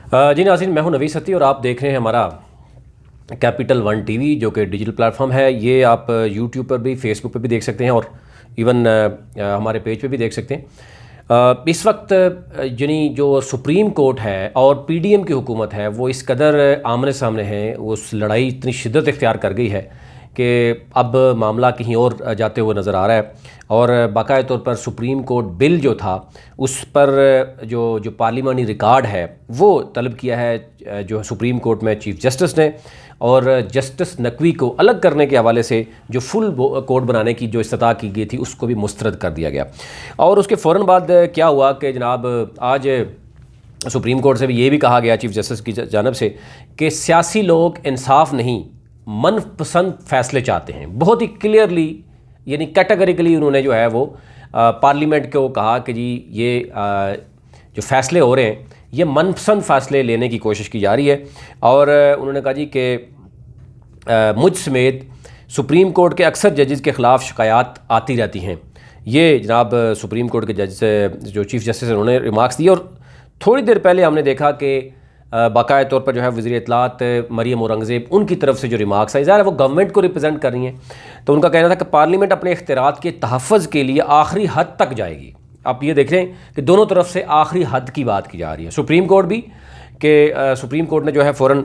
जी नाज़रीन, मैं हूं नवीद सती और आप देख रहे हैं हमारा कैपिटल वन टीवी, जो कि डिजिटल प्लेटफॉर्म है। ये आप यूट्यूब पर भी, फेसबुक पर भी देख सकते हैं और इवन हमारे पेज पे भी देख सकते हैं। इस वक्त यानी जो सुप्रीम कोर्ट है और पीडीएम की हुकूमत है वो इस कदर आमने सामने है, उस लड़ाई इतनी शिद्दत इख्तियार कर गई है कि अब मामला कहीं और जाते हुए नज़र आ रहा है। और बाकायदा तौर पर सुप्रीम कोर्ट बिल जो था उस पर जो पार्लिमानी रिकॉर्ड है वो तलब किया है जो सुप्रीम कोर्ट में चीफ जस्टिस ने, और जस्टिस नकवी को अलग करने के हवाले से जो फुल कोर्ट बनाने की जो इस्तिता की गई थी उसको भी मुस्तरद कर दिया गया। और उसके फ़ौरन बाद क्या हुआ कि जनाब आज सुप्रीम कोर्ट से भी ये भी कहा गया चीफ जस्टिस की जानब से कि सियासी लोग इंसाफ नहीं, मनपसंद फ़ैसले चाहते हैं। बहुत ही क्लियरली यानी कैटेगरिकली उन्होंने जो है वो पार्लियामेंट को कहा कि जी ये जो फ़ैसले हो रहे हैं ये मनपसंद फ़ैसले लेने की कोशिश की जा रही है। और उन्होंने कहा जी कि मुझ समेत सुप्रीम कोर्ट के अक्सर जजेस के ख़िलाफ़ शिकायत आती रहती हैं। ये जनाब सुप्रीम कोर्ट के जज जो चीफ जस्टिस उन्होंने रिमार्क्स दिए। और थोड़ी देर पहले हमने देखा कि बाकायदा तौर पर जो है वज़ीर इत्तलात मरियम औरंगज़ेब उनकी तरफ से जो रिमार्क्स है, ज़ाहिर है वो गवर्नमेंट को रिप्रेजेंट कर रही हैं, तो उनका कहना था कि पार्लियामेंट अपने इख्तियारात के तहफ़्फ़ुज़ के लिए आखिरी हद तक जाएगी। आप ये देख रहे हैं कि दोनों तरफ से आखिरी हद की बात की जा रही है। सुप्रीम कोर्ट भी कि सुप्रीम कोर्ट ने जो है फ़ौरन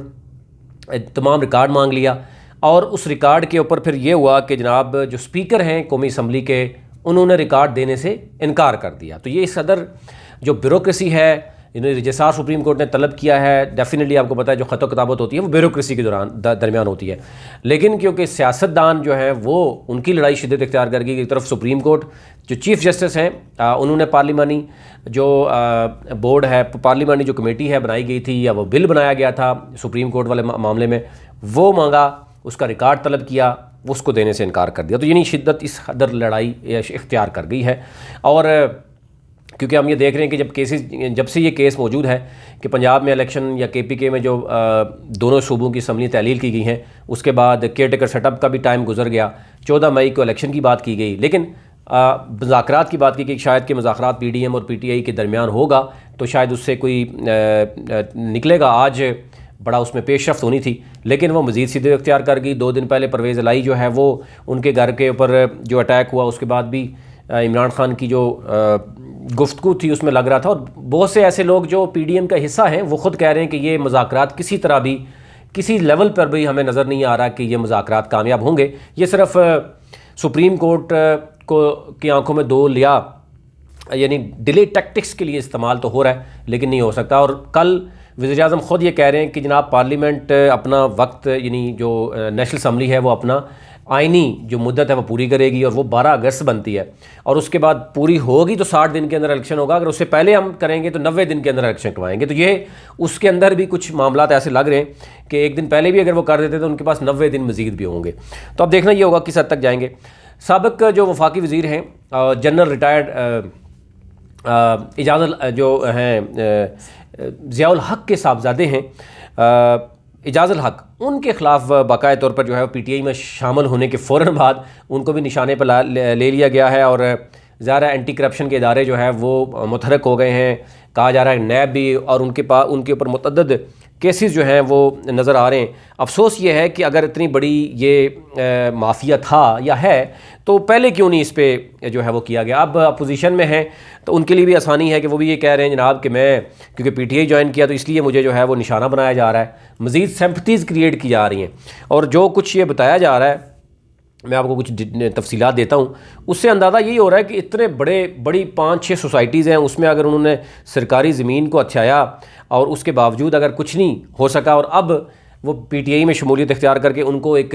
तमाम रिकॉर्ड मांग लिया, और उस रिकॉर्ड के ऊपर फिर ये हुआ कि जनाब जो स्पीकर हैं कौमी असम्बली के उन्होंने रिकॉर्ड देने से इनकार कर दिया। तो ये सदर जो ब्यूरोक्रेसी है, रजिस्ट्रार सुप्रीम कोर्ट ने तलब किया है, डेफिनेटली आपको पता है जो ख़त किताबत होती है वो ब्यूरोक्रेसी के दरमियान होती है। लेकिन क्योंकि सियासतदान जो है वो उनकी लड़ाई शिद्दत इख्तियार कर गई। एक तरफ सुप्रीम कोर्ट जो चीफ जस्टिस हैं उन्होंने पार्लिमानी जो बोर्ड है, पार्लिमानी जो कमेटी है बनाई गई थी या वो बिल बनाया गया था सुप्रीम कोर्ट वाले मामले में, वो मांगा, उसका रिकॉर्ड तलब किया, उसको देने से इनकार कर दिया। तो यानी शिद्दत इस हदर लड़ाई इख्तियार कर गई है। और क्योंकि हम ये देख रहे हैं कि जब से ये केस मौजूद है कि पंजाब में इलेक्शन या केपीके में जो दोनों सूबों की असम्बली तहलील की गई हैं, उसके बाद केयर टेकर सेटअप का भी टाइम गुजर गया, 14 मई को इलेक्शन की बात की गई, लेकिन मुज़ाकरात की बात की गई शायद कि मुज़ाकरात पीडीएम और पीटीआई के दरमियान होगा तो शायद उससे कोई निकलेगा। आज बड़ा उसमें पेशरफ्त होनी थी, लेकिन वो मज़ीद सीधे इख्तियार कर गई। 2 दिन पहले परवेज़ इलाही जो है वो उनके घर के ऊपर जो अटैक हुआ उसके बाद भी इमरान खान की जो गुफ्तगू थी उसमें लग रहा था, और बहुत से ऐसे लोग जो पीडीएम का हिस्सा हैं वो ख़ुद कह रहे हैं कि ये मुज़ाकरात किसी तरह भी, किसी लेवल पर भी हमें नज़र नहीं आ रहा कि ये मुज़ाकरात कामयाब होंगे। ये सिर्फ सुप्रीम कोर्ट को की आंखों में दो लिया यानी डिले टैक्टिक्स के लिए इस्तेमाल तो हो रहा है, लेकिन नहीं हो सकता। और कल वज़ीर-ए-आज़म ख़ुद ये कह रहे हैं कि जनाब पार्लियामेंट अपना वक्त यानी जो नेशनल असम्बली है वो अपना आइनी जो मुद्दत है वो पूरी करेगी, और वो 12 अगस्त बनती है, और उसके बाद पूरी होगी तो 60 दिन के अंदर इलेक्शन होगा। अगर उससे पहले हम करेंगे तो 90 दिन के अंदर इलेक्शन करवाएंगे। तो ये उसके अंदर भी कुछ मामला ऐसे लग रहे हैं कि एक दिन पहले भी अगर वो कर देते तो उनके पास 90 दिन मजीद भी होंगे। तो अब देखना ये होगा किस हद तक जाएंगे। साबिक जो वफाकी वज़ीर हैं जनरल रिटायर्ड इजाज़त जो हैं ज़ियाउल हक के साहबजादे हैं इजाज़ुल हक, उनके ख़िलाफ़ बाकायदा तौर पर जो है पीटीआई में शामिल होने के फ़ौरन बाद उनको भी निशाने पर ले लिया गया है। और ज़्यादा एंटी करप्शन के इदारे जो है वो मुतहरक हो गए हैं, कहा जा रहा है नैब भी, और उनके ऊपर मुतअद्दिद केसेस जो हैं वो नज़र आ रहे हैं। अफसोस ये है कि अगर इतनी बड़ी ये माफिया था या है तो पहले क्यों नहीं इस पर जो है वो किया गया। अब अपोजिशन में है तो उनके लिए भी आसानी है कि वो भी ये कह रहे हैं जनाब कि मैं क्योंकि पीटीआई ज्वाइन किया तो इसलिए मुझे जो है वो निशाना बनाया जा रहा है, मज़ीद सिंपैथीज़ क्रिएट की जा रही हैं। और जो कुछ ये बताया जा रहा है, मैं आपको कुछ तफसीलात देता हूँ, उससे अंदाज़ा यही हो रहा है कि इतने बड़ी 5-6 सोसाइटीज़ हैं, उसमें अगर उन्होंने सरकारी ज़मीन को हथियाया और उसके बावजूद अगर कुछ नहीं हो सका, और अब वो पीटीआई में शमूलियत इख्तियार करके उनको एक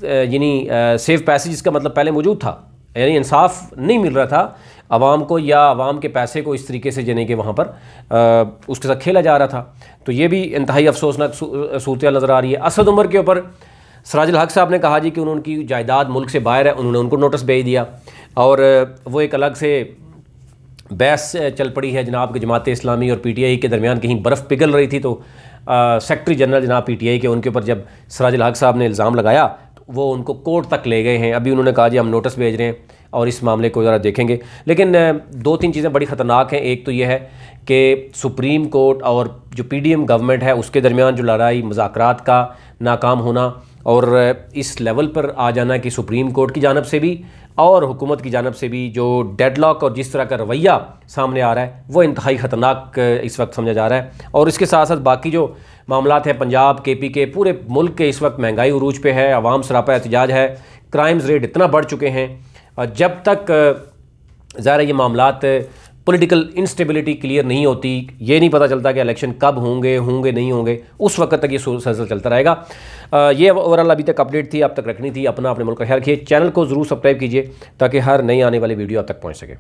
यानी सेफ पैसेज का मतलब पहले मौजूद था, यानी इंसाफ नहीं मिल रहा था आवाम को, या आवाम के पैसे को इस तरीके से जने के वहाँ पर उसके साथ खेला जा रहा था। तो ये भी इंतहाई अफसोसनाक सूरत नज़र आ रही है। असद उमर के ऊपर सिराजुल हक साहब ने कहा जी कि उनकी जायदाद मुल्क से बाहर है, उन्होंने उनको नोटिस भेज दिया, और वो एक अलग से बहस चल पड़ी है जनाब कि जमात इस्लामी और पीटीआई के दरमियान कहीं बर्फ़ पिघल रही थी। तो सेक्रेटरी जनरल जनाब पीटीआई के उनके ऊपर जब सिराजुल हक साहब ने इल्ज़ाम लगाया तो वो उनको कोर्ट तक ले गए हैं। अभी उन्होंने कहा जी हम नोटिस भेज रहे हैं और इस मामले को ज़रा देखेंगे। लेकिन 2-3 चीज़ें बड़ी ख़तरनाक हैं। एक तो ये है कि सुप्रीम कोर्ट और जो पीडीएम गवर्नमेंट है उसके दरमियान जो लड़ाई, मुज़ाकरात का नाकाम होना और इस लेवल पर आ जाना कि सुप्रीम कोर्ट की जानब से भी और हुकूमत की जानब से भी जो डेडलॉक और जिस तरह का रवैया सामने आ रहा है वो इंतहाई ख़तरनाक इस वक्त समझा जा रहा है। और इसके साथ साथ बाकी जो मामलात हैं, पंजाब KP के पूरे मुल्क के इस वक्त महंगाई उरूज पे है, अवाम सरापा एहतजाज है, क्राइम्स रेट इतना बढ़ चुके हैं। जब तक ज़ाहिर ये मामलात पॉलिटिकल इंस्टेबिलिटी क्लियर नहीं होती, ये नहीं पता चलता कि इलेक्शन कब होंगे नहीं होंगे, उस वक्त तक ये सिलसिला चलता रहेगा। ये ओवरऑल अभी तक अपडेट थी, अब तक रखनी थी। अपने मुल्क का ख्याल रखिए। चैनल को ज़रूर सब्सक्राइब कीजिए ताकि हर नई आने वाली वीडियो अब तक पहुँच सके।